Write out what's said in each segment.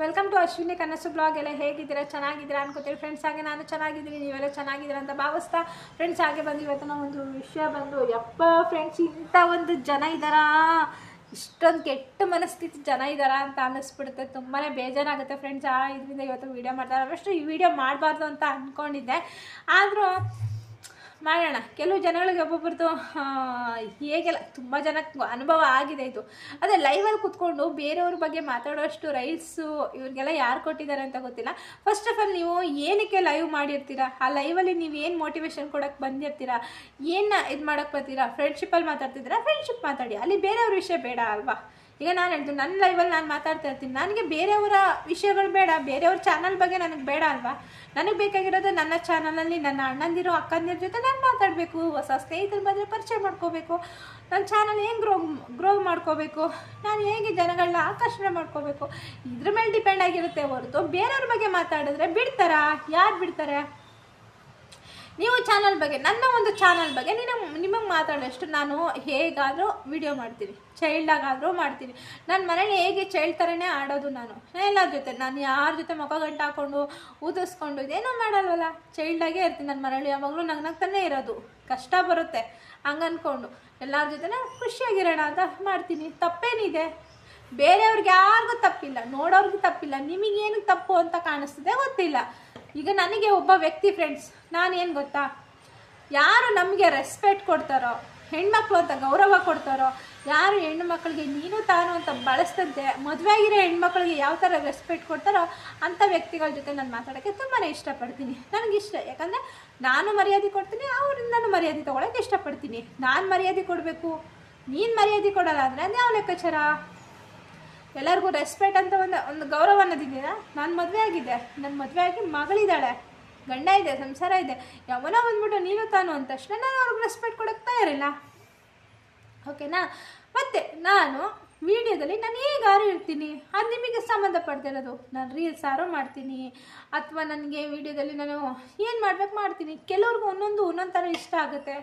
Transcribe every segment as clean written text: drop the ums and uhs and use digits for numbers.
Welcome to Ashwini ಕನಸು blog. ಎಲ್ಲ ಹೇಗಿದ್ದೀರಾ? ಚೆನ್ನಾಗಿದ್ದೀರಾ ಅನ್ಕೋತೀವಿ ಫ್ರೆಂಡ್ಸ್. ಹಾಗೆ ನಾನು ಚೆನ್ನಾಗಿದ್ದೀನಿ, ನೀವೆಲ್ಲ ಚೆನ್ನಾಗಿದ್ದೀರಾ ಅಂತ ಭಾವಿಸ್ತಾ ಫ್ರೆಂಡ್ಸ್ ಹಾಗೆ ಬಂದು ಇವತ್ತಿನ ಒಂದು ವಿಷಯ ಬಂದು ಯಪ್ಪ ಫ್ರೆಂಡ್ಸ್, ಇಂಥ ಒಂದು ಜನ ಇದ್ದಾರಾ, ಇಷ್ಟೊಂದು ಕೆಟ್ಟ ಮನಸ್ಥಿತಿ ಜನ ಇದ್ದಾರಾ ಅಂತ ಅನ್ನಿಸ್ಬಿಡುತ್ತೆ. ತುಂಬಾ ಬೇಜಾರಾಗುತ್ತೆ ಫ್ರೆಂಡ್ಸ್. ಇದರಿಂದ ಇವತ್ತು ವೀಡಿಯೋ ಮಾಡ್ತಾರೆ. ಅಷ್ಟು ಈ ವಿಡಿಯೋ ಮಾಡಬಾರ್ದು ಅಂತ ಅಂದ್ಕೊಂಡಿದ್ದೆ, ಆದರೂ ಮಾಡೋಣ. ಕೆಲವು ಜನಗಳಿಗೆ ಒಬ್ಬೊಬ್ರದ್ದು ಹೇಗೆಲ್ಲ ತುಂಬ ಜನಕ್ಕೆ ಅನುಭವ ಆಗಿದೆ ಇದು. ಅದೇ ಲೈವಲ್ಲಿ ಕೂತ್ಕೊಂಡು ಬೇರೆಯವ್ರ ಬಗ್ಗೆ ಮಾತಾಡೋಷ್ಟು ರೈಟ್ಸು ಇವ್ರಿಗೆಲ್ಲ ಯಾರು ಕೊಟ್ಟಿದ್ದಾರೆ ಅಂತ ಗೊತ್ತಿಲ್ಲ. ಫಸ್ಟ್ ಆಫ್ ಆಲ್ ನೀವು ಏನಕ್ಕೆ ಲೈವ್ ಮಾಡಿರ್ತೀರಾ? ಆ ಲೈವಲ್ಲಿ ನೀವು ಏನು ಮೋಟಿವೇಶನ್ ಕೊಡೋಕ್ಕೆ ಬಂದಿರ್ತೀರಾ? ಏನು ಇದು ಮಾಡೋಕ್ಕೆ ಬರ್ತೀರಾ? ಫ್ರೆಂಡ್ಶಿಪ್ಪಲ್ಲಿ ಮಾತಾಡ್ತಿದ್ದೀರಾ, ಫ್ರೆಂಡ್ಶಿಪ್ ಮಾತಾಡಿ, ಅಲ್ಲಿ ಬೇರೆಯವ್ರ ವಿಷಯ ಬೇಡ ಅಲ್ವಾ? ಈಗ ನಾನು ಹೇಳ್ತೀನಿ, ನನ್ನ ಲೈವಲ್ಲಿ ನಾನು ಮಾತಾಡ್ತಾ ಇರ್ತೀನಿ, ನನಗೆ ಬೇರೆಯವರ ವಿಷಯಗಳು ಬೇಡ, ಬೇರೆಯವ್ರ ಚಾನಲ್ ಬಗ್ಗೆ ನನಗೆ ಬೇಡ ಅಲ್ವಾ? ನನಗೆ ಬೇಕಾಗಿರೋದು ನನ್ನ ಚಾನಲಲ್ಲಿ ನನ್ನ ಅಣ್ಣಂದಿರೋ ಅಕ್ಕಂದಿರ ಜೊತೆ ನಾನು ಮಾತಾಡಬೇಕು, ಹೊಸ ಸ್ನೇಹಿತರ ಬಗ್ಗೆ ಪರಿಚಯ ಮಾಡ್ಕೋಬೇಕು, ನನ್ನ ಚಾನಲ್ ಹೆಂಗೆ ಗ್ರೋ ಮಾಡ್ಕೋಬೇಕು, ನಾನು ಹೇಗೆ ಜನಗಳನ್ನ ಆಕರ್ಷಣೆ ಮಾಡ್ಕೋಬೇಕು, ಇದ್ರ ಮೇಲೆ ಡಿಪೆಂಡ್ ಆಗಿರುತ್ತೆ ಹೊರತು ಬೇರೆಯವ್ರ ಬಗ್ಗೆ ಮಾತಾಡಿದ್ರೆ ಬಿಡ್ತಾರಾ? ಯಾರು ಬಿಡ್ತಾರೆ? ನೀವು ಚಾನಲ್ ಬಗ್ಗೆ, ನನ್ನ ಒಂದು ಚಾನಲ್ ಬಗ್ಗೆ ನಿಮಗೆ ಮಾತಾಡೋಷ್ಟು ನಾನು ಹೇಗಾದರೂ ವಿಡಿಯೋ ಮಾಡ್ತೀನಿ, ಚೈಲ್ಡಾಗಾದರೂ ಮಾಡ್ತೀನಿ. ನನ್ನ ಮನೇಲಿ ಹೇಗೆ ಚೈಲ್ಡ್ ಥರನೇ ಆಡೋದು ನಾನು ಎಲ್ಲರ ಜೊತೆ. ನಾನು ಯಾರ ಜೊತೆ ಮುಖ ಗಂಟು ಹಾಕ್ಕೊಂಡು ಊದಿಸ್ಕೊಂಡು ಇದೇನೋ ಮಾಡಲ್ವಲ್ಲ, ಚೈಲ್ಡಾಗೇ ಇರ್ತೀನಿ. ನನ್ನ ಮನೇಲಿ ಯಾವಾಗಲೂ ನಗ್ನಗ್ತಾನೆ ಇರೋದು. ಕಷ್ಟ ಬರುತ್ತೆ ಹಂಗನ್ಕೊಂಡು ಎಲ್ಲರ ಜೊತೆ ಖುಷಿಯಾಗಿರೋಣ ಅಂತ ಮಾಡ್ತೀನಿ. ತಪ್ಪೇನಿದೆ? ಬೇರೆಯವ್ರಿಗೆ ಯಾರಿಗೂ ತಪ್ಪಿಲ್ಲ, ನೋಡೋರ್ಗೂ ತಪ್ಪಿಲ್ಲ, ನಿಮಗೇನು ತಪ್ಪು ಅಂತ ಕಾಣಿಸ್ತದೆ ಗೊತ್ತಿಲ್ಲ. ಈಗ ನನಗೆ ಒಬ್ಬ ವ್ಯಕ್ತಿ ಫ್ರೆಂಡ್ಸ್, ನಾನೇನು ಗೊತ್ತಾ, ಯಾರು ನಮಗೆ ರೆಸ್ಪೆಕ್ಟ್ ಕೊಡ್ತಾರೋ, ಹೆಣ್ಮಕ್ಳು ಅಂತ ಗೌರವ ಕೊಡ್ತಾರೋ, ಯಾರು ಹೆಣ್ಣು ಮಕ್ಕಳಿಗೆ ನೀನು ತಾನು ಅಂತ ಬಳಸ್ತಂತೆ ಮದುವೆ ಆಗಿರೋ ಹೆಣ್ಮಕ್ಳಿಗೆ ಯಾವ ಥರ ರೆಸ್ಪೆಕ್ಟ್ ಕೊಡ್ತಾರೋ ಅಂಥ ವ್ಯಕ್ತಿಗಳ ಜೊತೆ ನಾನು ಮಾತಾಡೋಕ್ಕೆ ತುಂಬಾ ಇಷ್ಟಪಡ್ತೀನಿ. ನನಗಿಷ್ಟ, ಯಾಕಂದರೆ ನಾನು ಮರ್ಯಾದೆ ಕೊಡ್ತೀನಿ, ಅವರಿಂದನೂ ಮರ್ಯಾದೆ ತೊಗೊಳಕ್ಕೆ ಇಷ್ಟಪಡ್ತೀನಿ. ನಾನು ಮರ್ಯಾದೆ ಕೊಡಬೇಕು, ನೀನು ಮರ್ಯಾದೆ ಕೊಡೋಲ್ಲ ಅಂದರೆ ಅದು ಯಾವ ಲೆಕ್ಕಾಚಾರ? ಎಲ್ಲರಿಗೂ ರೆಸ್ಪೆಕ್ಟ್ ಅಂತ ಒಂದು ಗೌರವ ಅನ್ನೋದಿದೆಯಾ? ನಾನು ಮದುವೆ ಆಗಿದೆ, ನನ್ನ ಮದುವೆ ಆಗಿ ಮಗಳಿದ್ದಾಳೆ, ಗಂಡ ಇದೆ, ಸಂಸಾರ ಇದೆ, ಯಾವನೋ ಬಂದ್ಬಿಟ್ಟು ನೀನು ತಾನು ಅಂತ ತಕ್ಷಣ ನಾನು ಅವ್ರಿಗೆ ರೆಸ್ಪೆಕ್ಟ್ ಕೊಡೋಕ್ಕೆ ತಯಾರಿಲ್ಲ. ಓಕೆನಾ? ಮತ್ತು ನಾನು ವಿಡಿಯೋದಲ್ಲಿ ನಾನು ಹೇಗಾರು ಇರ್ತೀನಿ, ಅದು ನಿಮಗೆ ಸಂಬಂಧಪಡ್ತಿರೋದು. ನಾನು ರೀಲ್ಸಾರು ಮಾಡ್ತೀನಿ, ಅಥವಾ ನನಗೆ ವಿಡಿಯೋದಲ್ಲಿ ನಾನು ಏನು ಮಾಡ್ಬೇಕು ಮಾಡ್ತೀನಿ. ಕೆಲವ್ರಿಗೂ ಒಂದೊಂದು ಥರ ಇಷ್ಟ ಆಗುತ್ತೆ.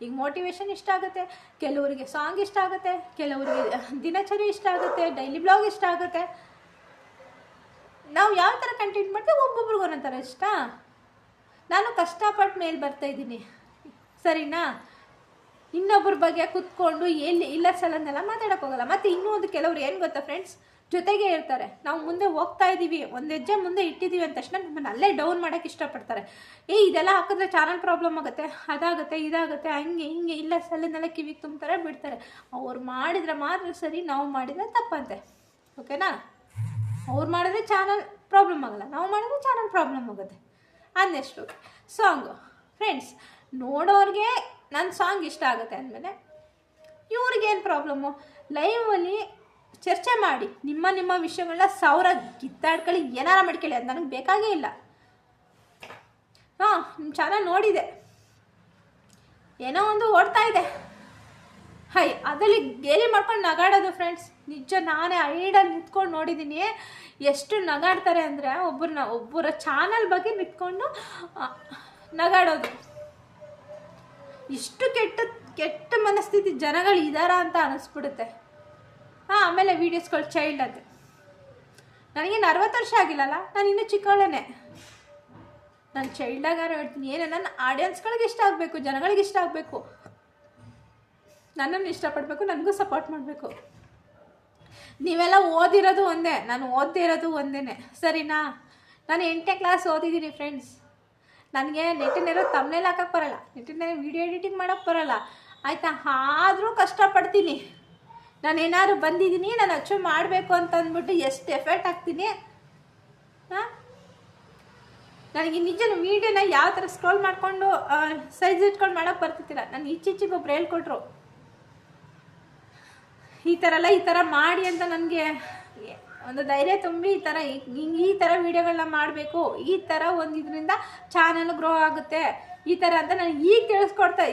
ಈಗ ಮೋಟಿವೇಶನ್ ಇಷ್ಟ ಆಗುತ್ತೆ, ಕೆಲವರಿಗೆ ಸಾಂಗ್ ಇಷ್ಟ ಆಗುತ್ತೆ, ಕೆಲವರಿಗೆ ದಿನಚರಿ ಇಷ್ಟ ಆಗುತ್ತೆ, ಡೈಲಿ ಬ್ಲಾಗ್ ಇಷ್ಟ ಆಗುತ್ತೆ. ನಾವು ಯಾವ ಥರ ಕಂಟೆಂಟ್ ಮಾಡ್ತೀವಿ ಒಬ್ಬೊಬ್ರಿಗೂ ಒಂದೊಂದು ಥರ ಇಷ್ಟ. ನಾನು ಕಷ್ಟಪಟ್ಟು ಮೇಲೆ ಬರ್ತಾಯಿದ್ದೀನಿ, ಸರಿನಾ? ಇನ್ನೊಬ್ಬರ ಬಗ್ಗೆ ಕುತ್ಕೊಂಡು ಎಲ್ಲಿ ಇಲ್ಲ ಸಲನ್ನೆಲ್ಲ ಮಾತಾಡೋಕ್ಕೋಗಲ್ಲ. ಮತ್ತು ಇನ್ನೂ ಒಂದು ಕೆಲವ್ರು ಏನು ಗೊತ್ತಾ ಫ್ರೆಂಡ್ಸ್, ಜೊತೆಗೆ ಇರ್ತಾರೆ. ನಾವು ಮುಂದೆ ಹೋಗ್ತಾ ಇದ್ದೀವಿ, ಒಂದು ಹೆಜ್ಜೆ ಮುಂದೆ ಇಟ್ಟಿದ್ದೀವಿ ಅಂದ ತಕ್ಷಣ ನಮ್ಮನ್ನು ಅಲ್ಲೇ ಡೌನ್ ಮಾಡೋಕ್ಕೆ ಇಷ್ಟಪಡ್ತಾರೆ. ಇದೆಲ್ಲ ಹಾಕಿದ್ರೆ ಚಾನಲ್ ಪ್ರಾಬ್ಲಮ್ ಆಗುತ್ತೆ, ಅದಾಗುತ್ತೆ, ಇದಾಗುತ್ತೆ, ಹಂಗೆ ಹಿಂಗೆ ಇಲ್ಲ ಸಲನ್ನೆಲ್ಲ ಕಿವಿಗೆ ತುಂಬ್ತಾರೆ, ಬಿಡ್ತಾರೆ. ಅವ್ರು ಮಾಡಿದರೆ ಮಾತ್ರ ಸರಿ, ನಾವು ಮಾಡಿದರೆ ತಪ್ಪಂತೆ. ಓಕೆನಾ? ಅವ್ರು ಮಾಡಿದ್ರೆ ಚಾನಲ್ ಪ್ರಾಬ್ಲಮ್ ಆಗೋಲ್ಲ, ನಾವು ಮಾಡಿದ್ರೆ ಚಾನಲ್ ಪ್ರಾಬ್ಲಮ್ ಆಗುತ್ತೆ. ಅನ್ನೆಷ್ಟು ಸಾಂಗು ಫ್ರೆಂಡ್ಸ್, ನೋಡೋರಿಗೆ ನನ್ನ ಸಾಂಗ್ ಇಷ್ಟ ಆಗುತ್ತೆ ಅಂದಮೇಲೆ ಇವ್ರಿಗೇನು ಪ್ರಾಬ್ಲಮ್ಮು? ಲೈವಲ್ಲಿ ಚರ್ಚೆ ಮಾಡಿ ನಿಮ್ಮ ವಿಷಯಗಳನ್ನ 1000 ಕಿತ್ತಾಡ್ಕೊಳ್ಳಿ, ಏನಾರ ಮಾಡ್ಕೊಳ್ಳಿ, ಅದು ನನಗೆ ಬೇಕಾಗೇ ಇಲ್ಲ. ನಿಮ್ಮ ಚಾನಲ್ ನೋಡಿದೆ, ಏನೋ ಒಂದು ಓಡ್ತಾ ಇದೆ, ಅದರಲ್ಲಿ ಗೇಲಿ ಮಾಡ್ಕೊಂಡು ನಗಾಡೋದು ಫ್ರೆಂಡ್ಸ್. ನಿಜ, ನಾನೇ ಐಡಲ್ಲಿ ನಿಂತ್ಕೊಂಡು ನೋಡಿದ್ದೀನಿ. ಎಷ್ಟು ನಗಾಡ್ತಾರೆ ಅಂದರೆ ಒಬ್ಬರ ಚಾನಲ್ ಬಗ್ಗೆ ನಿಂತ್ಕೊಂಡು ನಗಾಡೋದು. ಇಷ್ಟು ಕೆಟ್ಟ ಮನಸ್ಥಿತಿ ಜನಗಳು ಇದ್ದಾರಾ ಅಂತ ಅನ್ನಿಸ್ಬಿಡುತ್ತೆ. ಆಮೇಲೆ ವೀಡಿಯೋಸ್ಗಳು ಚೈಲ್ಡ್ ಅಂತೆ. ನನಗೇನು 60 ವರ್ಷ ಆಗಿಲ್ಲಲ್ಲ, ನಾನು ಇನ್ನೂ ಚಿಕ್ಕವಳೇನೆ. ನಾನು ಚೈಲ್ಡಾಗಾರ ಹೇಳ್ತೀನಿ, ಏನೇ ನನ್ನ ಆಡಿಯನ್ಸ್ಗಳಿಗೆ ಇಷ್ಟ ಆಗಬೇಕು, ಜನಗಳಿಗೆ ಇಷ್ಟ ಆಗಬೇಕು, ನನ್ನನ್ನು ಇಷ್ಟಪಡಬೇಕು, ನನಗೂ ಸಪೋರ್ಟ್ ಮಾಡಬೇಕು. ನೀವೆಲ್ಲ ಓದಿರೋದು ಒಂದೇ, ನಾನು ಓದದೇ ಇರೋದು ಒಂದೇ, ಸರಿನಾ? ನಾನು 8ನೇ ಕ್ಲಾಸ್ ಓದಿದ್ದೀನಿ ಫ್ರೆಂಡ್ಸ್. ನನಗೆ ನೆಟ್ಟಿನೇರೋ ತಮ್ಮನೇಲಿ ಹಾಕೋಕ್ಕೆ ಬರೋಲ್ಲ, ನೆಟ್ಟಿನೇರೋ ವೀಡಿಯೋ ಎಡಿಟಿಂಗ್ ಮಾಡೋಕ್ಕೆ ಬರೋಲ್ಲ, ಆಯಿತಾ? ಆದರೂ ಕಷ್ಟಪಡ್ತೀನಿ. ನಾನೇನಾದ್ರು ಬಂದಿದ್ದೀನಿ, ನಾನು ಅಚೀವ್ ಮಾಡಬೇಕು ಅಂತ ಅಂದ್ಬಿಟ್ಟು ಎಷ್ಟು ಎಫರ್ಟ್ ಹಾಕ್ತೀನಿ. ನನಗೆ ನಿಜ ವೀಡಿಯೋನ ಯಾವ ಥರ ಸ್ಕ್ರೋಲ್ ಮಾಡಿಕೊಂಡು ಸೈಜ್ ಇಟ್ಕೊಂಡು ಮಾಡೋಕ್ಕೆ ಬರ್ತಿತ್ತಿಲ್ಲ. ನಾನು ಈಚೀಚೆಗೆ ಒಬ್ರು ಹೇಳ್ಕೊಟ್ರು, ಈ ಥರ ಮಾಡಿ ಅಂತ. ನನಗೆ ಒಂದು ಧೈರ್ಯ ತುಂಬಿ ಈ ಥರ ವೀಡಿಯೋಗಳನ್ನ ಮಾಡಬೇಕು, ಈ ಥರ ಒಂದು ಇದರಿಂದ ಚಾನಲ್ ಗ್ರೋ ಆಗುತ್ತೆ, ಈ ಥರ ಅಂತ ನನಗೆ ಈಗ ತಿಳಿಸ್ಕೊಡ್ತಾ.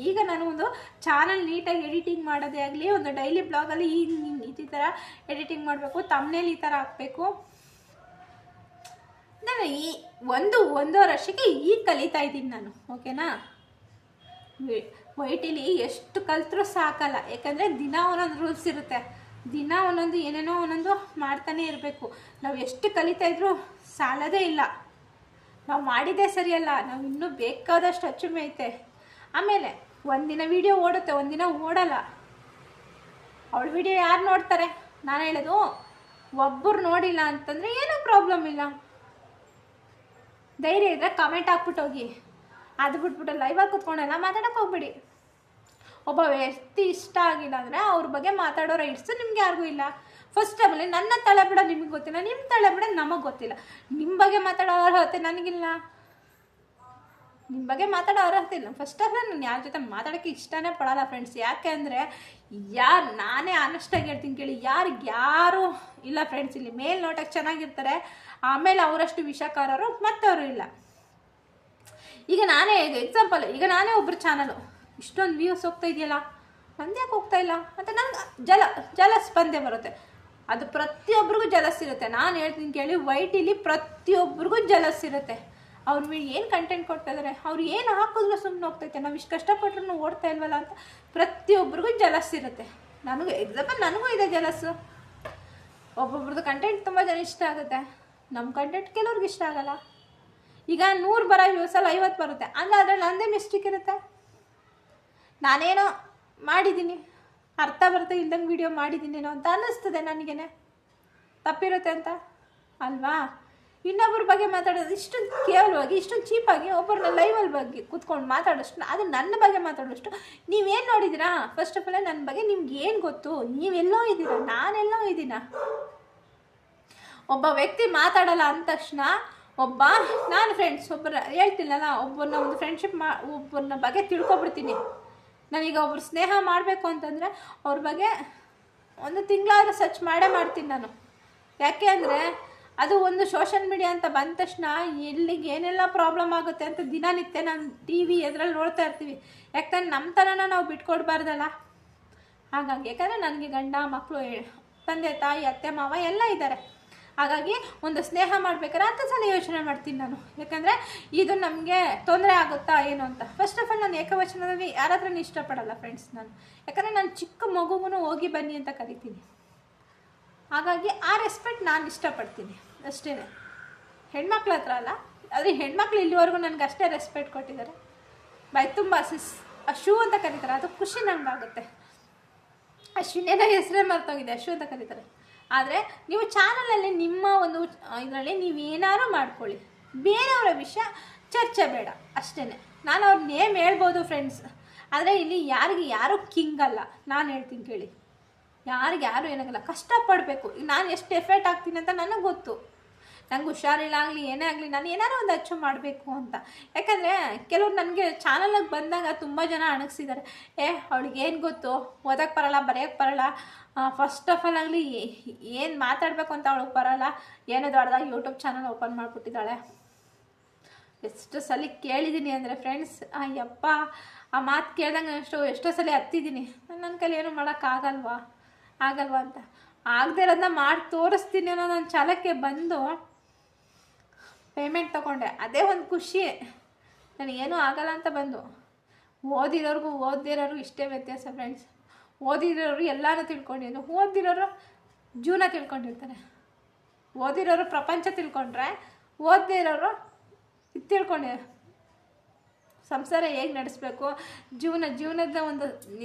ಈಗ ನಾನು ಒಂದು ಚಾನಲ್ ನೀಟಾಗಿ ಎಡಿಟಿಂಗ್ ಮಾಡೋದೇ ಆಗಲಿ, ಒಂದು ಡೈಲಿ ಬ್ಲಾಗಲ್ಲಿ ಈ ಥರ ಎಡಿಟಿಂಗ್ ಮಾಡಬೇಕು, ತಮ್ಮನೇಲಿ ಈ ಥರ ಹಾಕಬೇಕು. ನಾನು ಒಂದೂವರೆ ವರ್ಷಕ್ಕೆ ಈಗ ಕಲಿತಾ ಇದ್ದೀನಿ ನಾನು. ಓಕೆನಾ? ವೈ ಟಿಲಿ ಎಷ್ಟು ಕಲ್ತ್ರೂ ಸಾಕಲ್ಲ, ಯಾಕಂದರೆ ದಿನ ಒಂದೊಂದು ರೂಲ್ಸ್ ಇರುತ್ತೆ. ದಿನ ಒಂದೊಂದು ಏನೇನೋ ಒಂದೊಂದು ಮಾಡ್ತಾನೆ ಇರಬೇಕು. ನಾವು ಎಷ್ಟು ಕಲಿತಾ ಇದ್ರೂ ಸಾಲದೇ ಇಲ್ಲ. ನಾವು ಮಾಡಿದ್ದೇ ಸರಿಯಲ್ಲ, ನಾವು ಇನ್ನೂ ಬೇಕಾದಷ್ಟು ಅಚ್ಚುಮೆ ಐತೆ. ಆಮೇಲೆ ಒಂದಿನ ವೀಡಿಯೋ ಓಡುತ್ತೆ, ಒಂದಿನ ಓಡಲ್ಲ. ಅವಳ ವಿಡಿಯೋ ಯಾರು ನೋಡ್ತಾರೆ? ನಾನು ಹೇಳೋದು, ಒಬ್ಬರು ನೋಡಿಲ್ಲ ಅಂತಂದರೆ ಏನೂ ಪ್ರಾಬ್ಲಮ್ ಇಲ್ಲ. ಧೈರ್ಯ ಇದ್ದರೆ ಕಮೆಂಟ್ ಹಾಕ್ಬಿಟ್ಟು ಹೋಗಿ. ಅದು ಬಿಟ್ಬಿಟ್ಟು ಲೈವಾಗಿ ಕೂತ್ಕೊಂಡೆಲ್ಲ ಮಾತಾಡೋಕೆ ಹೋಗ್ಬೇಡಿ. ಒಬ್ಬ ವ್ಯಕ್ತಿ ಇಷ್ಟ ಆಗಿಲ್ಲ ಅಂದರೆ ಅವ್ರ ಬಗ್ಗೆ ಮಾತಾಡೋ ರೈಟ್ಸು ನಿಮ್ಗೆ ಯಾರಿಗೂ ಇಲ್ಲ. ಫಸ್ಟ್ ಆಮೇಲೆ ನನ್ನ ತಲೆ ಬಿಡೋ ನಿಮಗೆ ಗೊತ್ತಿಲ್ಲ, ನಿಮ್ಮ ತಲೆ ಬಿಡೋ ನಮಗೆ ಗೊತ್ತಿಲ್ಲ. ನಿಮ್ಮ ಬಗ್ಗೆ ಮಾತಾಡೋ ಅರ್ಹತೆ ನನಗಿಲ್ಲ, ನಿಮ್ಮ ಬಗ್ಗೆ ಮಾತಾಡೋ ಅರ್ಹತೆ ಇಲ್ಲ. ಫಸ್ಟ್ ಆಫ್ ಆಲ್ ನಾನು ಯಾರ ಜೊತೆ ಮಾತಾಡೋಕ್ಕೆ ಇಷ್ಟನೇ ಪಡಲ್ಲ ಫ್ರೆಂಡ್ಸ್. ಯಾಕೆ ಅಂದರೆ ನಾನೇ ಆನೆಸ್ಟಾಗಿ ಹೇಳ್ತೀನಿ ಕೇಳಿ, ಯಾರು ಇಲ್ಲ ಫ್ರೆಂಡ್ಸ್. ಇಲ್ಲಿ ಮೇಲ್ನೋಟಕ್ಕೆ ಚೆನ್ನಾಗಿರ್ತಾರೆ, ಆಮೇಲೆ ಅವರಷ್ಟು ವಿಷಕಾರರು ಮತ್ತವರು ಇಲ್ಲ. ಈಗ ನಾನೇ ಎಕ್ಸಾಂಪಲ್, ಈಗ ನಾನೇ ಒಬ್ಬರು ಚಾನಲು ಇಷ್ಟೊಂದು ವ್ಯೂಸ್ ಹೋಗ್ತಾ ಇದೆಯಲ್ಲ, ನಂದು ಯಾಕೆ ಹೋಗ್ತಾ ಇಲ್ಲ ಅಂತ ನನಗೆ ಜಲಸ್ ಬಂದೇ ಬರುತ್ತೆ. ಅದು ಪ್ರತಿಯೊಬ್ಬರಿಗೂ ಜಲಸ್ ಇರುತ್ತೆ. ನಾನು ಹೇಳ್ತೀನಿ ಕೇಳಿ, ವೈಟಿಲಿ ಪ್ರತಿಯೊಬ್ಬರಿಗೂ ಜಲಸ್ ಇರುತ್ತೆ. ಅವ್ರು ಏನು ಕಂಟೆಂಟ್ ಕೊಡ್ತಾ ಇದ್ದಾರೆ, ಅವ್ರು ಏನು ಹಾಕಿದ್ರು ಸುಮ್ಮನೆ ಹೋಗ್ತೈತೆ, ನಾವು ಇಷ್ಟು ಕಷ್ಟಪಟ್ಟರು ಓಡ್ತಾ ಇಲ್ವಲ್ಲ ಅಂತ ಪ್ರತಿಯೊಬ್ಬರಿಗೂ ಜಲಸ್ ಇರುತ್ತೆ. ನನಗೂ ಇದೆ ಜಲಸ್ಸು. ಒಬ್ಬೊಬ್ರದ್ದು ಕಂಟೆಂಟ್ ತುಂಬ ಜನ ಇಷ್ಟ ಆಗುತ್ತೆ, ನಮ್ಮ ಕಂಟೆಂಟ್ ಕೆಲವ್ರಿಗೆ ಇಷ್ಟ ಆಗಲ್ಲ. ಈಗ 100 ಬರೋ ವ್ಯೂಸಲ್ಲಿ 50 ಬರುತ್ತೆ, ಅಂದರೆ ನನ್ನದೇ ಮಿಸ್ಟೇಕ್ ಇರುತ್ತೆ. ನಾನೇನೋ ಮಾಡಿದ್ದೀನಿ, ಅರ್ಥ ಬರ್ತಾ ಇಲ್ದಂಗೆ ವೀಡಿಯೋ ಮಾಡಿದ್ದೀನೇನೋ ಅಂತ ಅನ್ನಿಸ್ತದೆ ನನಗೇನೆ, ತಪ್ಪಿರುತ್ತೆ ಅಂತ ಅಲ್ವಾ. ಇನ್ನೊಬ್ಬರ ಬಗ್ಗೆ ಮಾತಾಡೋದು ಇಷ್ಟೊಂದು ಕೇವಲವಾಗಿ, ಇಷ್ಟೊಂದು ಚೀಪಾಗಿ ಒಬ್ಬರನ್ನ ಲೈವಲ್ಲಿ ಬಗ್ಗೆ ಕೂತ್ಕೊಂಡು ಮಾತಾಡೋಷ್ಟು, ಅದು ನನ್ನ ಬಗ್ಗೆ ಮಾತಾಡೋಷ್ಟು ನೀವೇನು ನೋಡಿದ್ದೀರಾ? ಫಸ್ಟ್ ಆಫ್ ಆಲ್ ನನ್ನ ಬಗ್ಗೆ ನಿಮ್ಗೆ ಏನು ಗೊತ್ತು? ನೀವೆಲ್ಲೋ ಇದ್ದೀರಾ, ನಾನೆಲ್ಲೋ ಇದ್ದೀನ? ಒಬ್ಬ ವ್ಯಕ್ತಿ ಮಾತಾಡಲ್ಲ ಅಂದ ತಕ್ಷಣ ನಾನು ಫ್ರೆಂಡ್ಸ್ ಒಬ್ಬರ ಹೇಳ್ತಿಲ್ಲಲ್ಲ, ಒಬ್ಬರನ್ನ ಒಂದು ಫ್ರೆಂಡ್ಶಿಪ್ ಒಬ್ಬರನ್ನ ಬಗ್ಗೆ ತಿಳ್ಕೊಬಿಡ್ತೀನಿ. ನಾನೀಗ ಒಬ್ರು ಸ್ನೇಹ ಮಾಡಬೇಕು ಅಂತಂದರೆ ಅವ್ರ ಬಗ್ಗೆ ಒಂದು ತಿಂಗಳಾದ್ರೂ ಸರ್ಚ್ ಮಾಡ್ತೀನಿ ನಾನು. ಯಾಕೆ ಅಂದರೆ ಅದು ಒಂದು ಸೋಷಲ್ ಮೀಡಿಯಾ ಅಂತ ಬಂದ ತಕ್ಷಣ ಎಲ್ಲಿಗೆ ಏನೆಲ್ಲ ಪ್ರಾಬ್ಲಮ್ ಆಗುತ್ತೆ ಅಂತ ದಿನನಿತ್ಯ ನಾನು TV ಎದ್ರಲ್ಲಿ ನೋಡ್ತಾ ಇರ್ತೀವಿ. ಯಾಕಂದರೆ ನಮ್ಮ ಥರನ ನಾವು ಬಿಟ್ಕೊಡ್ಬಾರ್ದಲ್ಲ. ಹಾಗಾಗಿ ಯಾಕಂದರೆ ನನಗೆ ಗಂಡ ಮಕ್ಕಳು, ತಂದೆ ತಾಯಿ, ಅತ್ತೆ ಮಾವ ಎಲ್ಲ ಇದ್ದಾರೆ. ಹಾಗಾಗಿ ಒಂದು ಸ್ನೇಹ ಮಾಡ್ಬೇಕಾದ್ರೆ ಅಂತ ಸಲ ಯೋಚನೆ ಮಾಡ್ತೀನಿ ನಾನು. ಯಾಕಂದರೆ ಇದು ನಮಗೆ ತೊಂದರೆ ಆಗುತ್ತಾ ಏನು ಅಂತ. ಫಸ್ಟ್ ಆಫ್ ಆಲ್ ನಾನು ಏಕವಚನದಲ್ಲಿ ಯಾರಾದ್ರೂ ಇಷ್ಟಪಡಲ್ಲ ಫ್ರೆಂಡ್ಸ್ ನಾನು. ಯಾಕಂದರೆ ನಾನು ಚಿಕ್ಕ ಮಗುಗೂ ಹೋಗಿ ಬನ್ನಿ ಅಂತ ಕರಿತೀನಿ. ಹಾಗಾಗಿ ಆ ರೆಸ್ಪೆಕ್ಟ್ ನಾನು ಇಷ್ಟಪಡ್ತೀನಿ ಅಷ್ಟೇ. ಹೆಣ್ಮಕ್ಳ ಹತ್ರ ಅಲ್ಲ, ಆದರೆ ಹೆಣ್ಮಕ್ಳು ಇಲ್ಲಿವರೆಗೂ ನನಗೆ ಅಷ್ಟೇ ರೆಸ್ಪೆಕ್ಟ್ ಕೊಟ್ಟಿದ್ದಾರೆ. ಬೈ ತುಂಬ ಅಶು ಅಂತ ಕರೀತಾರೆ, ಅದು ಖುಷಿ ನನಗಾಗುತ್ತೆ. ಅಶ್ವಿನೇನ ಹೆಸರೇ ಮರ್ತೋಗಿದೆ, ಅಶು ಅಂತ ಕರೀತಾರೆ. ಆದರೆ ನೀವು ಚಾನಲಲ್ಲಿ ನಿಮ್ಮ ಒಂದು ಇದರಲ್ಲಿ ನೀವೇನಾದ್ರು ಮಾಡ್ಕೊಳ್ಳಿ, ಬೇರೆಯವರ ವಿಷಯ ಚರ್ಚೆ ಬೇಡ ಅಷ್ಟೇ. ನಾನು ಅವ್ರ ನೇಮ್ ಹೇಳ್ಬೋದು ಫ್ರೆಂಡ್ಸ್, ಆದರೆ ಇಲ್ಲಿ ಯಾರು ಕಿಂಗ್ ಅಲ್ಲ. ನಾನು ಹೇಳ್ತೀನಿ ಕೇಳಿ, ಯಾರು ಏನಾಗಲ್ಲ, ಕಷ್ಟಪಡಬೇಕು. ನಾನು ಎಷ್ಟು ಎಫರ್ಟ್ ಆಗ್ತೀನಿ ಅಂತ ನನಗೆ ಗೊತ್ತು. ನಂಗೆ ಹುಷಾರಿಲ್ಲ ಆಗಲಿ ಏನೇ ಆಗಲಿ ನಾನು ಏನಾರು ಒಂದು ಅಚ್ಚು ಮಾಡಬೇಕು ಅಂತ. ಯಾಕಂದರೆ ಕೆಲವ್ರು ನನಗೆ ಚಾನಲಿಗೆ ಬಂದಾಗ ತುಂಬ ಜನ ಅಣಗಿಸಿದ್ದಾರೆ. ಅವಳಿಗೆ ಏನು ಗೊತ್ತು, ಓದೋಕ್ಕೆ ಬರೋಲ್ಲ, ಬರೆಯೋಕ್ಕೆ ಬರೋಲ್ಲ, ಫಸ್ಟ್ ಆಫ್ ಆಲ್ ಆಗಲಿ ಏನು ಮಾತಾಡಬೇಕು ಅಂತ ಅವಳಿಗೆ ಬರೋಲ್ಲ, ಏನೋ ದೊಡ್ಡದಾಗಿ ಯೂಟ್ಯೂಬ್ ಚಾನಲ್ ಓಪನ್ ಮಾಡಿಬಿಟ್ಟಿದ್ದಾಳೆ. ಎಷ್ಟು ಸಲ ಕೇಳಿದ್ದೀನಿ ಅಂದರೆ ಫ್ರೆಂಡ್ಸ್, ಯಪ್ಪ ಆ ಮಾತು ಕೇಳ್ದಂಗೆ ಎಷ್ಟೋ ಸಲ ಹತ್ತಿದ್ದೀನಿ. ನನ್ನ ಕೈಲಿ ಏನೂ ಮಾಡೋಕ್ಕಾಗಲ್ವಾ ಅಂತ. ಆಗದೆ ಇರೋದನ್ನ ಮಾಡಿ ತೋರಿಸ್ತೀನಿ ಅನ್ನೋ ನನ್ನ ಛಲಕ್ಕೆ ಬಂದು ಪೇಮೆಂಟ್ ತೊಗೊಂಡೆ. ಅದೇ ಒಂದು ಖುಷಿ. ನನಗೇನೂ ಆಗಲ್ಲ ಅಂತ ಬಂದು. ಓದಿರೋರ್ಗೂ ಓದಿರೋರ್ಗೂ ಇಷ್ಟೇ ವ್ಯತ್ಯಾಸ ಫ್ರೆಂಡ್ಸ್. ಓದಿರೋರು ಎಲ್ಲನೂ ತಿಳ್ಕೊಂಡಿದ್ದು, ಓದಿರೋರು ಜೀವನ ತಿಳ್ಕೊಂಡಿರ್ತಾರೆ. ಓದಿರೋರು ಪ್ರಪಂಚ ತಿಳ್ಕೊಂಡ್ರೆ, ಓದದೇ ಇರೋರು ಇದು ತಿಳ್ಕೊಂಡೆ ಸಂಸಾರ ಹೇಗೆ ನಡೆಸಬೇಕು, ಜೀವನದ ಒಂದು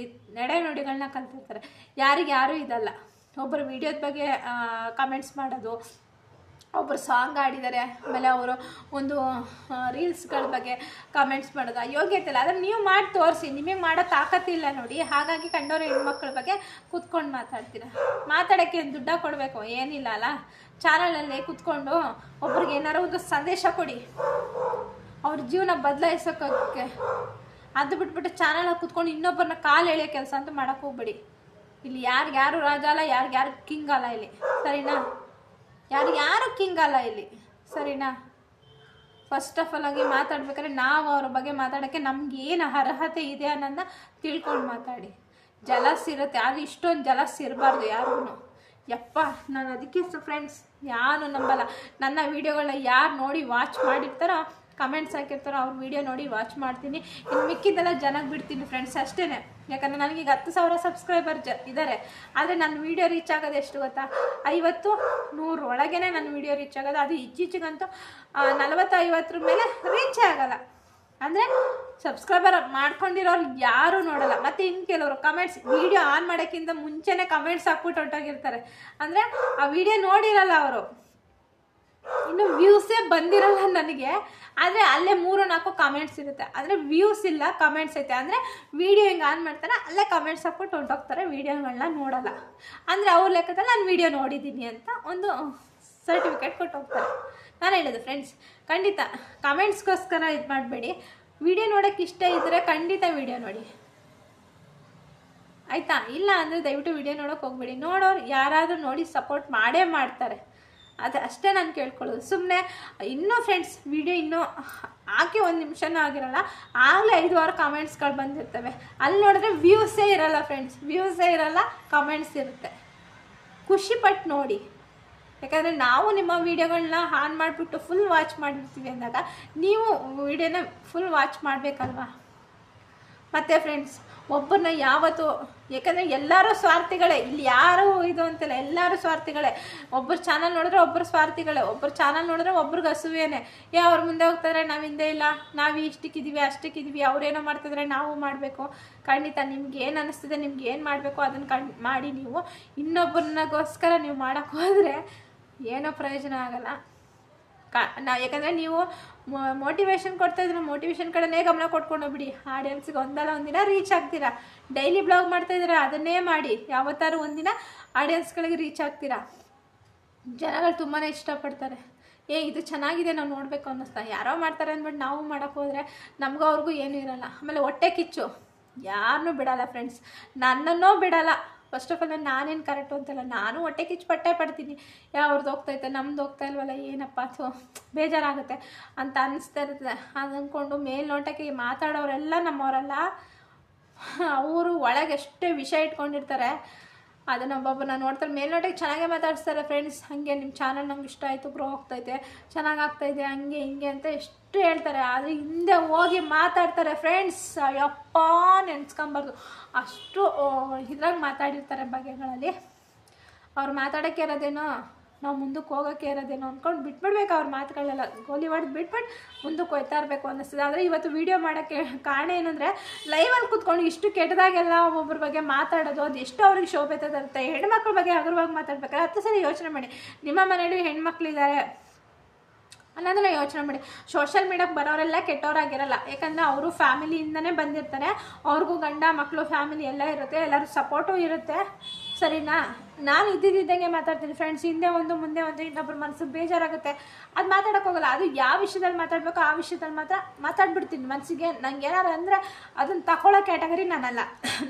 ನಡೆನುಡಿಗಳನ್ನ ಕಲ್ತಿರ್ತಾರೆ. ಯಾರು ಇದಲ್ಲ. ಒಬ್ಬರು ವೀಡಿಯೋದ ಬಗ್ಗೆ ಕಮೆಂಟ್ಸ್ ಮಾಡೋದು, ಒಬ್ಬರು ಸಾಂಗ್ ಆಡಿದ್ದಾರೆ, ಆಮೇಲೆ ಅವರು ಒಂದು ರೀಲ್ಸ್ಗಳ ಬಗ್ಗೆ ಕಮೆಂಟ್ಸ್ ಮಾಡೋದು ಯೋಗ್ಯತೆ ಇಲ್ಲ. ಅದನ್ನು ನೀವು ಮಾಡಿ ತೋರಿಸಿ, ನಿಮಗೆ ಮಾಡೋ ತಾಕತ್ತಿಲ್ಲ ನೋಡಿ. ಹಾಗಾಗಿ ಕಂಡೋರು ಹೆಣ್ಮಕ್ಳ ಬಗ್ಗೆ ಕೂತ್ಕೊಂಡು ಮಾತಾಡ್ತೀರ. ಮಾತಾಡೋಕ್ಕೆ ದುಡ್ಡ ಕೊಡಬೇಕು ಏನಿಲ್ಲ ಅಲ್ಲ. ಚಾನಲಲ್ಲಿ ಕೂತ್ಕೊಂಡು ಒಬ್ರಿಗೆ ಏನಾರು ಒಂದು ಸಂದೇಶ ಕೊಡಿ, ಅವ್ರ ಜೀವನ ಬದಲಾಯಿಸೋಕ್ಕೆ. ಅದು ಬಿಟ್ಬಿಟ್ಟು ಚಾನಲಾಗಿ ಕೂತ್ಕೊಂಡು ಇನ್ನೊಬ್ಬರನ್ನ ಕಾಲು ಎಳೆಯೋ ಕೆಲಸ ಅಂತೂ ಮಾಡೋಕ್ಕೆ ಹೋಗ್ಬೇಡಿ. ಇಲ್ಲಿ ಯಾರು ರಾಜ ಅಲ್ಲ, ಯಾರು ಕಿಂಗ್ ಅಲ್ಲ ಇಲ್ಲಿ, ಸರಿನಾ? ಯಾರು ಕಿಂಗ್ ಅಲ್ಲ ಇಲ್ಲಿ, ಸರಿನಾ? ಫಸ್ಟ್ ಆಫ್ ಆಲ್ ಆಗಿ ಮಾತಾಡ್ಬೇಕಾದ್ರೆ ನಾವು ಅವ್ರ ಬಗ್ಗೆ ಮಾತಾಡೋಕ್ಕೆ ನಮ್ಗೆ ಏನು ಅರ್ಹತೆ ಇದೆ ಅನ್ನೋದನ್ನ ತಿಳ್ಕೊಂಡು ಮಾತಾಡಿ. ಜಲಸ್ ಇರುತ್ತೆ, ಆದರೆ ಇಷ್ಟೊಂದು ಜಲಸ್ ಇರಬಾರ್ದು ಯಾರಿಗೂ. ಯಪ್ಪ, ನಾನು ಅದಕ್ಕೆ ಫ್ರೆಂಡ್ಸ್ ಯಾರು ನಂಬಲ್ಲ. ನನ್ನ ವೀಡಿಯೋಗಳನ್ನ ಯಾರು ನೋಡಿ ವಾಚ್ ಮಾಡಿರ್ತಾರೋ, ಕಮೆಂಟ್ಸ್ ಹಾಕಿರ್ತಾರೋ ಅವ್ರ ವೀಡಿಯೋ ನೋಡಿ ವಾಚ್ ಮಾಡ್ತೀನಿ. ಇನ್ನು ಮಿಕ್ಕಿದ್ದೆಲ್ಲ ಜನಕ್ಕೆ ಬಿಡ್ತೀನಿ ಫ್ರೆಂಡ್ಸ್ ಅಷ್ಟೇ. ಯಾಕಂದರೆ ನನಗೀಗ 10,000 ಸಬ್ಸ್ಕ್ರೈಬರ್ ಇದ್ದಾರೆ. ಆದರೆ ನನ್ನ ವೀಡಿಯೋ ರೀಚ್ ಆಗೋದು ಎಷ್ಟು ಗೊತ್ತಾ, 50, 100 ಒಳಗೇ ನನ್ನ ವೀಡಿಯೋ ರೀಚ್ ಆಗೋದು. ಅದು ಇತ್ತೀಚೆಗಂತೂ 40-50 ಮೇಲೆ ರೀಚೇ ಆಗೋಲ್ಲ. ಅಂದರೆ ಸಬ್ಸ್ಕ್ರೈಬರ್ ಮಾಡ್ಕೊಂಡಿರೋರು ಯಾರೂ ನೋಡಲ್ಲ. ಮತ್ತು ಇನ್ನು ಕೆಲವರು ಕಮೆಂಟ್ಸ್ ವೀಡಿಯೋ ಆನ್ ಮಾಡೋಕ್ಕಿಂತ ಮುಂಚೆನೇ ಕಮೆಂಟ್ಸ್ ಹಾಕ್ಬಿಟ್ಟು ಹೊಟ್ಟೋಗಿರ್ತಾರೆ. ಅಂದರೆ ಆ ವಿಡಿಯೋ ನೋಡಿರಲ್ಲ ಅವರು, ಇನ್ನು ವ್ಯೂಸೇ ಬಂದಿರಲ್ಲ ನನಗೆ. ಆದರೆ ಅಲ್ಲೇ 3-4 ಕಮೆಂಟ್ಸ್ ಇರುತ್ತೆ. ಅಂದರೆ ವ್ಯೂಸ್ ಇಲ್ಲ, ಕಮೆಂಟ್ಸ್ ಐತೆ. ಅಂದರೆ ವೀಡಿಯೋ ಹಿಂಗೆ ಆನ್ ಮಾಡ್ತಾರೆ, ಅಲ್ಲೇ ಕಮೆಂಟ್ಸ್ ಹಾಕ್ಬಿಟ್ಟು ಹೊಂಟೋಗ್ತಾರೆ, ವೀಡಿಯೋಗಳನ್ನ ನೋಡಲ್ಲ. ಅಂದರೆ ಅವ್ರ ಲೆಕ್ಕದಲ್ಲಿ ನಾನು ವೀಡಿಯೋ ನೋಡಿದ್ದೀನಿ ಅಂತ ಒಂದು ಸರ್ಟಿಫಿಕೇಟ್ ಕೊಟ್ಟು ಹೋಗ್ತಾರೆ. ನಾನು ಹೇಳೋದು ಫ್ರೆಂಡ್ಸ್, ಖಂಡಿತ ಕಮೆಂಟ್ಸ್ಗೋಸ್ಕರ ಇದು ಮಾಡಬೇಡಿ. ವಿಡಿಯೋ ನೋಡೋಕ್ಕೆ ಇಷ್ಟ ಇದ್ದರೆ ಖಂಡಿತ ವಿಡಿಯೋ ನೋಡಿ, ಆಯಿತಾ? ಇಲ್ಲ ಅಂದರೆ ದಯವಿಟ್ಟು ವಿಡಿಯೋ ನೋಡೋಕೆ ಹೋಗ್ಬೇಡಿ. ನೋಡೋರು ಯಾರಾದರೂ ನೋಡಿ ಸಪೋರ್ಟ್ ಮಾಡೇ ಮಾಡ್ತಾರೆ. ಅದು ಅಷ್ಟೇ ನಾನು ಕೇಳ್ಕೊಳ್ಳೋದು. ಸುಮ್ಮನೆ ಇನ್ನೂ ಫ್ರೆಂಡ್ಸ್ ವಿಡಿಯೋ ಇನ್ನೂ ಹಾಕಿ 1 ನಿಮಿಷನೂ ಆಗಿರಲ್ಲ, ಆಗಲೇ 5-6 ಕಮೆಂಟ್ಸ್ಗಳು ಬಂದಿರ್ತವೆ. ಅಲ್ಲಿ ನೋಡಿದ್ರೆ ವ್ಯೂಸೇ ಇರಲ್ಲ ಫ್ರೆಂಡ್ಸ್, ವ್ಯೂಸೇ ಇರಲ್ಲ, ಕಮೆಂಟ್ಸ್ ಇರುತ್ತೆ. ಖುಷಿಪಟ್ಟು ನೋಡಿ. ಯಾಕಂದರೆ ನಾವು ನಿಮ್ಮ ವೀಡಿಯೋಗಳನ್ನ ಆನ್ ಮಾಡಿಬಿಟ್ಟು ಫುಲ್ ವಾಚ್ ಮಾಡಿರ್ತೀವಿ ಅಂದಾಗ ನೀವು ವೀಡಿಯೋನ ಫುಲ್ ವಾಚ್ ಮಾಡಬೇಕಲ್ವಾ? ಮತ್ತು ಫ್ರೆಂಡ್ಸ್ ಒಬ್ಬರನ್ನ ಯಾವತ್ತು, ಯಾಕಂದರೆ ಎಲ್ಲರೂ ಸ್ವಾರ್ಥಿಗಳೇ, ಇಲ್ಲಿ ಯಾರೂ ಇದು ಅಂತಿಲ್ಲ, ಎಲ್ಲರೂ ಸ್ವಾರ್ಥಿಗಳೇ. ಒಬ್ಬರು ಚಾನಲ್ ನೋಡಿದ್ರೆ ಒಬ್ಬರು ಸ್ವಾರ್ಥಿಗಳೇ, ಒಬ್ಬರು ಚಾನಲ್ ನೋಡಿದ್ರೆ ಒಬ್ರಿಗೆ ಹಸುವೇನೆ. ಅವ್ರ ಮುಂದೆ ಹೋಗ್ತಾರೆ, ನಾವು ಹಿಂದೆ ಇಲ್ಲ, ನಾವು ಇಷ್ಟಕ್ಕಿದ್ದೀವಿ ಅಷ್ಟಕ್ಕಿದ್ದೀವಿ, ಅವ್ರೇನೋ ಮಾಡ್ತಿದ್ರೆ ನಾವು ಮಾಡಬೇಕು. ಖಂಡಿತ ನಿಮ್ಗೆ ಏನು ಅನ್ನಿಸ್ತಿದೆ, ನಿಮ್ಗೆ ಏನು ಮಾಡಬೇಕು ಅದನ್ನು ಮಾಡಿ. ನೀವು ಇನ್ನೊಬ್ಬರನ್ನಗೋಸ್ಕರ ನೀವು ಮಾಡೋಕ್ಕೆ ಹೋದರೆ ಏನೋ ಪ್ರಯೋಜನ ಆಗಲ್ಲ. ಯಾಕಂದರೆ ನೀವು ಮೋಟಿವೇಶನ್ ಕೊಡ್ತಾಯಿದ್ರೆ ಮೋಟಿವೇಶನ್ ಕಡೆನೇ ಗಮನ ಕೊಟ್ಕೊಂಡು ಹೋಗ್ಬಿಡಿ. ಆಡಿಯನ್ಸ್ಗೆ ಒಂದಿನ ರೀಚ್ ಆಗ್ತೀರಾ. ಡೈಲಿ ಬ್ಲಾಗ್ ಮಾಡ್ತಾಯಿದ್ದೀರಾ, ಅದನ್ನೇ ಮಾಡಿ. ಯಾವತ್ತಾರು ಒಂದಿನ ಆಡಿಯನ್ಸ್ಗಳಿಗೆ ರೀಚ್ ಆಗ್ತೀರಾ. ಜನಗಳು ತುಂಬಾ ಇಷ್ಟಪಡ್ತಾರೆ. ಇದು ಚೆನ್ನಾಗಿದೆ, ನಾವು ನೋಡಬೇಕು ಅನ್ನಿಸ್ತಾ. ಯಾರೋ ಮಾಡ್ತಾರೆ ಅಂದ್ಬಿಟ್ಟು ನಾವು ಮಾಡೋಕ್ಕೆ ಹೋದರೆ ನಮಗೂ ಅವ್ರಿಗೂ ಏನೂ ಇರೋಲ್ಲ. ಆಮೇಲೆ ಹೊಟ್ಟೆ ಕಿಚ್ಚು ಯಾರನ್ನೂ ಬಿಡಲ್ಲ ಫ್ರೆಂಡ್ಸ್, ನನ್ನನ್ನೂ ಬಿಡಲ್ಲ. ಫಸ್ಟ್ ಆಫ್ ಆಲ್ ನಾನೇನು ಕರೆಕ್ಟು ಅಂತಲ್ಲ, ನಾನು ಹೊಟ್ಟೆ ಕಿಚ್ಚು ಪಡ್ತೀನಿ. ಯಾವ್ದು ಹೋಗ್ತೈತೆ, ನಮ್ದು ಹೋಗ್ತಾ ಇಲ್ವಲ್ಲ, ಏನಪ್ಪ ಬೇಜಾರಾಗುತ್ತೆ ಅಂತ ಅನ್ನಿಸ್ತಾ ಇರ್ತದೆ. ಅದು ಅಂದ್ಕೊಂಡು ಮೇಲ್ನೋಟಕ್ಕೆ ಮಾತಾಡೋರೆಲ್ಲ ನಮ್ಮವರೆಲ್ಲ, ಅವರು ಒಳಗೆ ಎಷ್ಟೇ ವಿಷಯ ಇಟ್ಕೊಂಡಿರ್ತಾರೆ. ಅದನ್ನು ಒಬ್ಬೊಬ್ಬರನ್ನ ನೋಡ್ತಾರೆ, ಮೇಲ್ನೋಟಕ್ಕೆ ಚೆನ್ನಾಗೇ ಮಾತಾಡಿಸ್ತಾರೆ ಫ್ರೆಂಡ್ಸ್. ಹಾಗೆ ನಿಮ್ಮ ಚಾನಲ್ ನಂಗೆ ಇಷ್ಟ ಆಯಿತು, ಗ್ರೋ ಆಗ್ತೈತೆ, ಚೆನ್ನಾಗಾಗ್ತಾಯಿದೆ, ಹಂಗೆ ಹಿಂಗೆ ಅಂತ ಎಷ್ಟು ಹೇಳ್ತಾರೆ. ಆದರೆ ಹಿಂದೆ ಹೋಗಿ ಮಾತಾಡ್ತಾರೆ ಫ್ರೆಂಡ್ಸ್. ಯಪ್ಪ ನೆನೆಸ್ಕೊಂಬಾರ್ದು, ಅಷ್ಟು ಇದ್ರಾಗ ಮಾತಾಡಿರ್ತಾರೆ ಬಗೆಗಳಲ್ಲಿ. ಅವ್ರು ಮಾತಾಡೋಕ್ಕೆ ಇರೋದೇನೋ, ನಾವು ಮುಂದಕ್ಕೆ ಹೋಗೋಕ್ಕೆ ಇರೋದೇನೋ ಅಂದ್ಕೊಂಡು ಬಿಟ್ಬಿಡ್ಬೇಕು. ಅವ್ರ ಮಾತುಗಳೆಲ್ಲ ಗೋಲಿ ಹೊಡೆದು ಬಿಟ್ಬಿಟ್ಟು ಮುಂದಕ್ಕೆ ಹೋಗ್ತಾ ಇರಬೇಕು ಅನ್ನಿಸ್ತದೆ. ಆದರೆ ಇವತ್ತು ವೀಡಿಯೋ ಮಾಡೋಕ್ಕೆ ಕಾರಣ ಏನಂದರೆ, ಲೈವಲ್ಲಿ ಕೂತ್ಕೊಂಡು ಇಷ್ಟು ಕೆಟ್ಟದಾಗೆಲ್ಲ ಒಬ್ಬೊಬ್ಬರ ಬಗ್ಗೆ ಮಾತಾಡೋದು, ಅದು ಎಷ್ಟು ಅವ್ರಿಗೆ ಶೋಭೆ ತರುತ್ತೆ. ಹೆಣ್ಮಕ್ಳ ಬಗ್ಗೆ ಹಗುರವಾಗಿ ಮಾತಾಡ್ಬೇಕಾದ್ರೆ 10 ಸರಿ ಯೋಚನೆ ಮಾಡಿ. ನಿಮ್ಮ ಮನೇಲಿ ಹೆಣ್ಮಕ್ಳಿದ್ದಾರೆ ಅನ್ನೋದನ್ನ ಯೋಚನೆ ಮಾಡಿ. ಸೋಷಿಯಲ್ ಮೀಡಿಯಾಕ್ಕೆ ಬರೋರೆಲ್ಲ ಕೆಟ್ಟವರಾಗಿರಲ್ಲ. ಯಾಕಂದರೆ ಅವರು ಫ್ಯಾಮಿಲಿಯಿಂದನೇ ಬಂದಿರ್ತಾರೆ. ಅವ್ರಿಗೂ ಗಂಡ ಮಕ್ಕಳು ಫ್ಯಾಮಿಲಿ ಎಲ್ಲ ಇರುತ್ತೆ, ಎಲ್ಲರೂ ಸಪೋರ್ಟು ಇರುತ್ತೆ. ಸರಿನಾ? ನಾನು ಇದ್ದಿದ್ದಂಗೆ ಮಾತಾಡ್ತೀನಿ ಫ್ರೆಂಡ್ಸ್. ಹಿಂದೆ ಒಂದು ಮುಂದೆ ಒಂದು, ಇನ್ನೊಬ್ಬರ ಮನಸ್ಸು ಬೇಜಾರಾಗುತ್ತೆ, ಅದು ಮಾತಾಡೋಕೆ ಹೋಗಲ್ಲ. ಅದು ಯಾವ ವಿಷಯದಲ್ಲಿ ಮಾತಾಡಬೇಕು ಆ ವಿಷಯದಲ್ಲಿ ಮಾತ್ರ ಮಾತಾಡ್ಬಿಡ್ತೀನಿ. ಮನಸ್ಸಿಗೆ ನಂಗೆ ಏನಾರು ಅಂದರೆ ಅದನ್ನು ತಗೊಳ್ಳೋ ಕ್ಯಾಟಗರಿ ನಾನಲ್ಲ.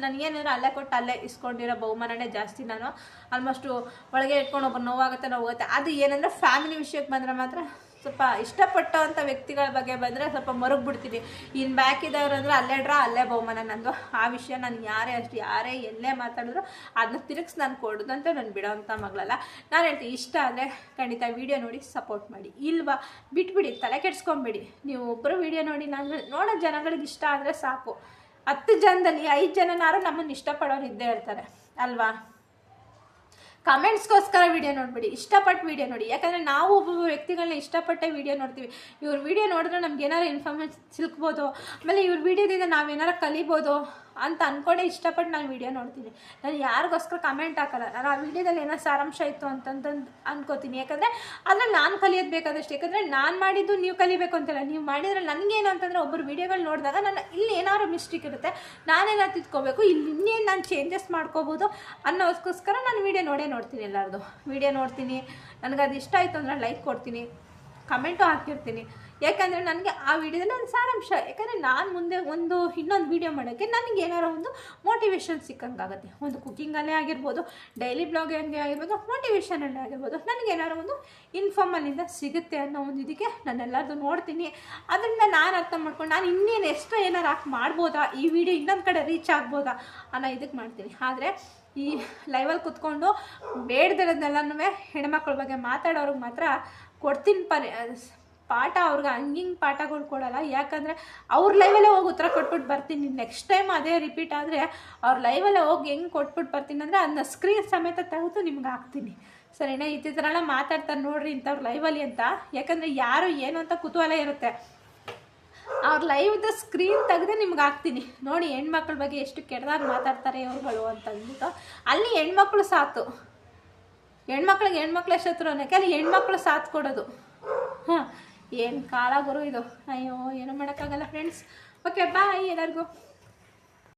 ನನಗೇನಾದ್ರು ಅಲ್ಲೇ ಕೊಟ್ಟು ಅಲ್ಲೇ ಇಸ್ಕೊಂಡಿರೋ ಬಹುಮಾನನೇ ಜಾಸ್ತಿ. ನಾನು ಆಲ್ಮೋಸ್ಟು ಒಳಗೆ ಇಟ್ಕೊಂಡು ಒಬ್ಬರು ನೋವಾಗುತ್ತೆ. ಅದು ಏನಂದರೆ ಫ್ಯಾಮಿಲಿ ವಿಷಯಕ್ಕೆ ಬಂದರೆ ಮಾತ್ರ ಸ್ವಲ್ಪ ಇಷ್ಟಪಟ್ಟೋ ಅಂಥ ವ್ಯಕ್ತಿಗಳ ಬಗ್ಗೆ ಬಂದರೆ ಸ್ವಲ್ಪ ಮರುಗ್ಬಿಡ್ತೀನಿ. ಇನ್ನು ಬ್ಯಾಕಿದವ್ರು ಅಂದರೆ ಅಲ್ಲೇ ಬಹುಮಾನ ನಂದು. ಆ ವಿಷಯ ನಾನು ಯಾರೇ ಎಲ್ಲೇ ಮಾತಾಡಿದ್ರು ಅದನ್ನ ತಿರುಗಿಸಿ ನಾನು ಕೊಡೋದಂತ ನಾನು ಬಿಡೋವಂಥ ಮಗಳಲ್ಲ. ನಾನು ಹೇಳ್ತೀನಿ, ಇಷ್ಟ ಆದರೆ ಖಂಡಿತ ವೀಡಿಯೋ ನೋಡಿ ಸಪೋರ್ಟ್ ಮಾಡಿ. ಇಲ್ವಾ ಬಿಟ್ಬಿಡಿ, ತಲೆ ಕೆಡ್ಸ್ಕೊಂಬಿಡಿ. ನೀವು ಒಬ್ಬರು ವೀಡಿಯೋ ನೋಡಿ ನಾನು ನೋಡೋ ಜನಗಳಿಗೆ ಇಷ್ಟ ಆದರೆ ಸಾಕು. 10 ಜನದಲ್ಲಿ 5 ಜನನಾರು ನಮ್ಮನ್ನು ಇಷ್ಟಪಡೋರು ಇದ್ದೇ ಇರ್ತಾರೆ ಅಲ್ವಾ? ಕಮೆಂಟ್ಸ್ಗೋಸ್ಕರ ವೀಡಿಯೋ ನೋಡ್ಬಿಡಿ, ಇಷ್ಟಪಟ್ಟು ವೀಡಿಯೋ ನೋಡಿ. ಯಾಕಂದರೆ ನಾವು ಒಬ್ಬೊಬ್ಬ ವ್ಯಕ್ತಿಗಳನ್ನ ಇಷ್ಟಪಟ್ಟೆ ವೀಡಿಯೋ ನೋಡ್ತೀವಿ. ಇವ್ರ ವೀಡಿಯೋ ನೋಡಿದ್ರೆ ನಮ್ಗೆ ಏನಾರು ಇನ್ಫಾರ್ಮೇಷನ್ ಸಿಲ್ಕ್ಬೋದು, ಆಮೇಲೆ ಇವ್ರ ವೀಡಿಯೋದಿಂದ ನಾವೇನಾರು ಕಲಿಬೋದು ಅಂತ ಅಂದ್ಕೊಂಡೆ ಇಷ್ಟಪಟ್ಟು ನಾನು ವೀಡಿಯೋ ನೋಡ್ತೀನಿ. ನಾನು ಯಾರಿಗೋಸ್ಕರ ಕಮೆಂಟ್ ಹಾಕಲ್ಲ. ನಾನು ಆ ವೀಡಿಯೋದಲ್ಲಿ ಏನೋ ಸಾರಾಂಶ ಇತ್ತು ಅಂತಂದು ಅನ್ಕೋತೀನಿ. ಯಾಕಂದರೆ ಅದ್ರಲ್ಲಿ ನಾನು ಕಲಿಯೋದು ಬೇಕಾದಷ್ಟು. ಯಾಕಂದರೆ ನಾನು ಮಾಡಿದ್ದು ನೀವು ಕಲಿಬೇಕು ಅಂತಿಲ್ಲ. ನೀವು ಮಾಡಿದರೆ ನನಗೇನು ಅಂತಂದರೆ ಒಬ್ಬರು ವೀಡಿಯೋಗಳು ನೋಡಿದಾಗ ನನ್ನ ಇಲ್ಲಿ ಏನಾದ್ರು ಮಿಸ್ಟೇಕ್ ಇರುತ್ತೆ, ನಾನೇನಾದ್ರು ತಿದ್ಕೋಬೇಕು, ಇಲ್ಲಿ ಇನ್ನೇನು ನಾನು ಚೇಂಜಸ್ ಮಾಡ್ಕೋಬೋದು ಅನ್ನೋದಕ್ಕೋಸ್ಕರ ನಾನು ವೀಡಿಯೋ ನೋಡ್ತೀನಿ. ಎಲ್ಲರದು ವೀಡಿಯೋ ನೋಡ್ತೀನಿ. ನನಗದು ಇಷ್ಟ ಆಯಿತು ಅಂದರೆ ಲೈಕ್ ಕೊಡ್ತೀನಿ, ಕಮೆಂಟು ಹಾಕಿರ್ತೀನಿ. ಯಾಕಂದರೆ ನನಗೆ ಆ ವಿಡಿಯೋದಲ್ಲಿ ಒಂದು ಸಾರಾಂಶ. ಯಾಕಂದರೆ ನಾನು ಮುಂದೆ ಇನ್ನೊಂದು ವೀಡಿಯೋ ಮಾಡೋಕ್ಕೆ ನನಗೆ ಏನಾರೋ ಒಂದು ಮೋಟಿವೇಶನ್ ಸಿಕ್ಕಂಗಾಗುತ್ತೆ. ಒಂದು ಕುಕ್ಕಿಂಗಲ್ಲೇ ಆಗಿರ್ಬೋದು, ಡೈಲಿ ಬ್ಲಾಗಲ್ಲಿ ಆಗಿರ್ಬೋದು, ಮೋಟಿವೇಶನಲ್ಲೇ ಆಗಿರ್ಬೋದು, ನನಗೆ ಏನಾರೋ ಒಂದು ಇನ್ಫಾರ್ಮಲ್ಲಿಂದ ಸಿಗುತ್ತೆ ಅನ್ನೋ ಒಂದು ಇದಕ್ಕೆ ನಾನೆಲ್ಲರದು ನೋಡ್ತೀನಿ. ಅದರಿಂದ ನಾನು ಅರ್ಥ ಮಾಡ್ಕೊಂಡು ನಾನು ಇನ್ನೇನು ಎಕ್ಸ್ಟ್ರಾ ಏನಾರು ಮಾಡ್ಬೋದಾ, ಈ ವಿಡಿಯೋ ಇನ್ನೊಂದು ಕಡೆ ರೀಚ್ ಆಗ್ಬೋದಾ ಅನ್ನೋ ಇದಕ್ಕೆ ಮಾಡ್ತೀನಿ. ಆದರೆ ಈ ಲೈವಲ್ಲಿ ಕೂತ್ಕೊಂಡು ಬೇಡದಿರೋದನ್ನೆಲ್ಲನೂ ಹೆಣ್ಮಕ್ಳ ಬಗ್ಗೆ ಮಾತಾಡೋರಿಗೆ ಮಾತ್ರ ಕೊಡ್ತೀನಿ ಪಾಠ ಅವ್ರಿಗೆ ಹಿಂಗೆ ಪಾಠಗಳು ಕೊಡೋಲ್ಲ. ಯಾಕಂದರೆ ಅವ್ರ ಲೈವಲ್ಲೇ ಹೋಗಿ ಉತ್ತರ ಕೊಟ್ಬಿಟ್ಟು ಬರ್ತೀನಿ. ನೆಕ್ಸ್ಟ್ ಟೈಮ್ ಅದೇ ರಿಪೀಟ್ ಆದರೆ ಅವ್ರ ಲೈವಲ್ಲೇ ಹೋಗಿ ಹೆಂಗೆ ಕೊಟ್ಬಿಟ್ಟು ಬರ್ತೀನಿ ಅಂದರೆ ಅದನ್ನ ಸ್ಕ್ರೀನ್ ಸಮೇತ ತೆಗೆದು ನಿಮ್ಗೆ ಹಾಕ್ತೀನಿ, ಸರಿನಾ? ಇತ್ತಿದ್ರೆಲ್ಲ ಮಾತಾಡ್ತಾರೆ ನೋಡ್ರಿ ಇಂಥವ್ರು ಲೈವಲ್ಲಿ ಅಂತ. ಯಾಕಂದರೆ ಯಾರು ಏನು ಅಂತ ಕುತೂಹಲ ಇರುತ್ತೆ. ಅವ್ರ ಲೈವ್ದ ಸ್ಕ್ರೀನ್ ತೆಗೆದು ನಿಮ್ಗೆ ಹಾಕ್ತೀನಿ ನೋಡಿ, ಹೆಣ್ಮಕ್ಳ ಬಗ್ಗೆ ಎಷ್ಟು ಕೆಟ್ಟದಾಗಿ ಮಾತಾಡ್ತಾರೆ ಇವ್ರುಗಳು ಅಂತಂದ್ಬಿಟ್ಟು. ಅಲ್ಲಿ ಹೆಣ್ಮಕ್ಳು ಸಾತು, ಹೆಣ್ಮಕ್ಳಿಗೆ ಹೆಣ್ಮಕ್ಳೇ ಶತ್ರು ಅನ್ನೋಕ್ಕೆ ಅಲ್ಲಿ ಹೆಣ್ಮಕ್ಳು ಸಾಥ್ ಕೊಡೋದು. ಹಾಂ, ಏನು ಕಾಲ ಗುರು ಇದು. ಅಯ್ಯೋ, ಏನೂ ಮಾಡೋಕ್ಕಾಗಲ್ಲ ಫ್ರೆಂಡ್ಸ್. ಓಕೆ, ಬಾಯ್ ಎಲ್ಲರಿಗೂ.